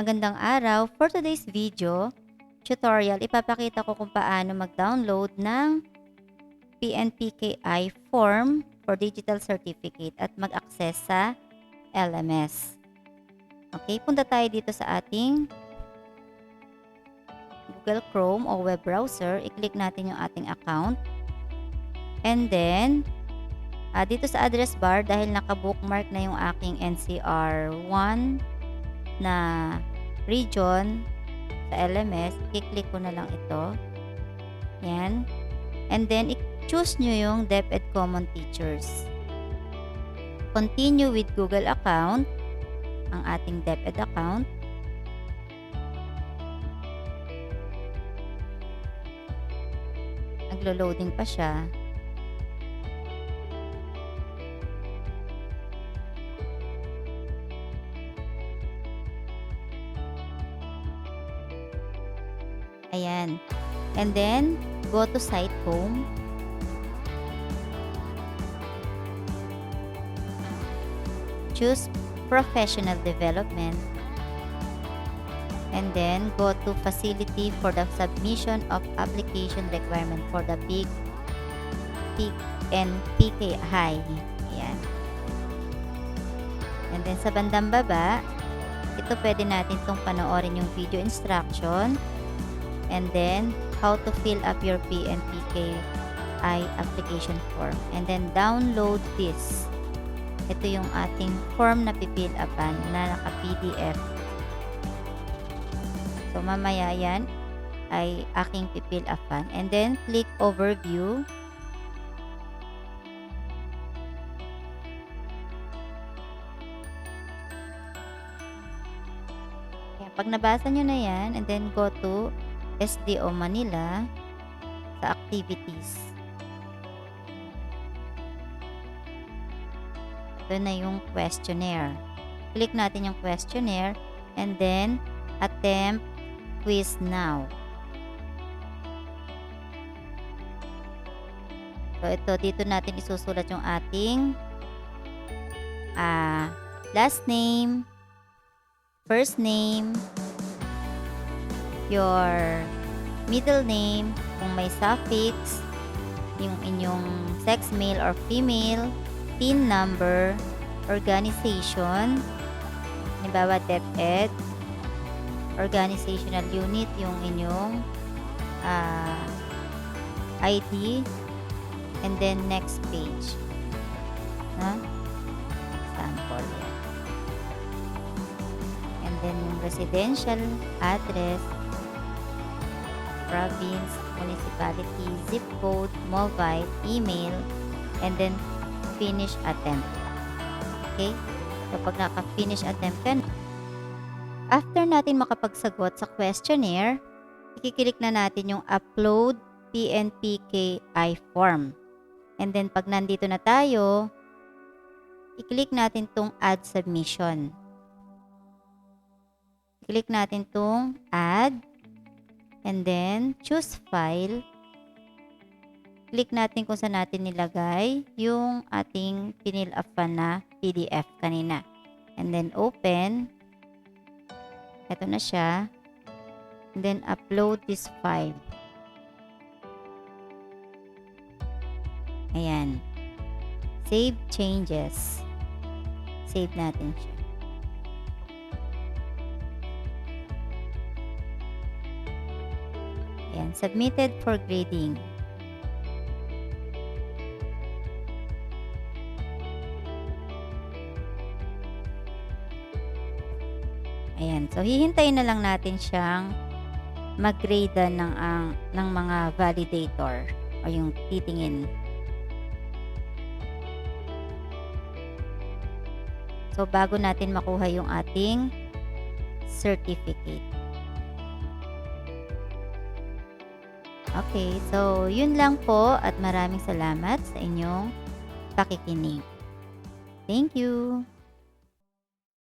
Magandang araw! For today's video tutorial, ipapakita ko kung paano mag-download ng Pnpki form for digital certificate at mag-access sa LMS. Okay, punta tayo dito sa ating Google Chrome o web browser. I-click natin yung ating account. And then, dito sa address bar, dahil naka-bookmark na yung aking NCR 1 na region sa LMS, i-click ko na lang ito. Yan. And then, i-choose nyo yung DepEd Common Teachers. Continue with Google account, ang ating DepEd account. Naglo-loading pa siya. Ayan. And then, go to site home. Choose professional development. And then, go to facility for the submission of application requirement for the Pnpki. Ayan. And then, sa bandang baba, ito pwede natin itong panoorin yung video instruction. And then, how to fill up your Pnpki application form. And then, download this. Ito yung ating form na pipill upan na naka-PDF. So, mamaya yan ay aking pipill upan. And then, click overview. Ayan, pag nabasa nyo na yan, and then go to SDO Manila sa activities. Ito na yung questionnaire. Click natin yung questionnaire and then attempt quiz now. So ito, dito natin isusulat yung ating last name, first name, your middle name, kung may suffix, yung inyong sex, male or female, TIN number, organization, halimbawa DepEd, organizational unit, yung inyong ID, and then next page. Example yan. And then yung residential address, province, municipality, zip code, mobile, email, and then finish attempt. Okay? So, pag naka-finish attempt ka na, after natin makapagsagot sa questionnaire, ikiklik na natin yung upload Pnpki form. And then, pag nandito na tayo, i-click natin tong add submission. I-click natin tong add. And then, choose file. Click natin kung saan natin nilagay yung ating pinil upan na PDF kanina. And then, open. Ito na siya. And then, upload this file. Ayan. Save changes. Save natin siya. Ayan, submitted for grading. Ayan, so hihintayin na lang natin siyang mag-grade ng mga validator o yung titingin. So, bago natin makuha yung ating certificate. Okay, so yun lang po at maraming salamat sa inyong pakikinig. Thank you!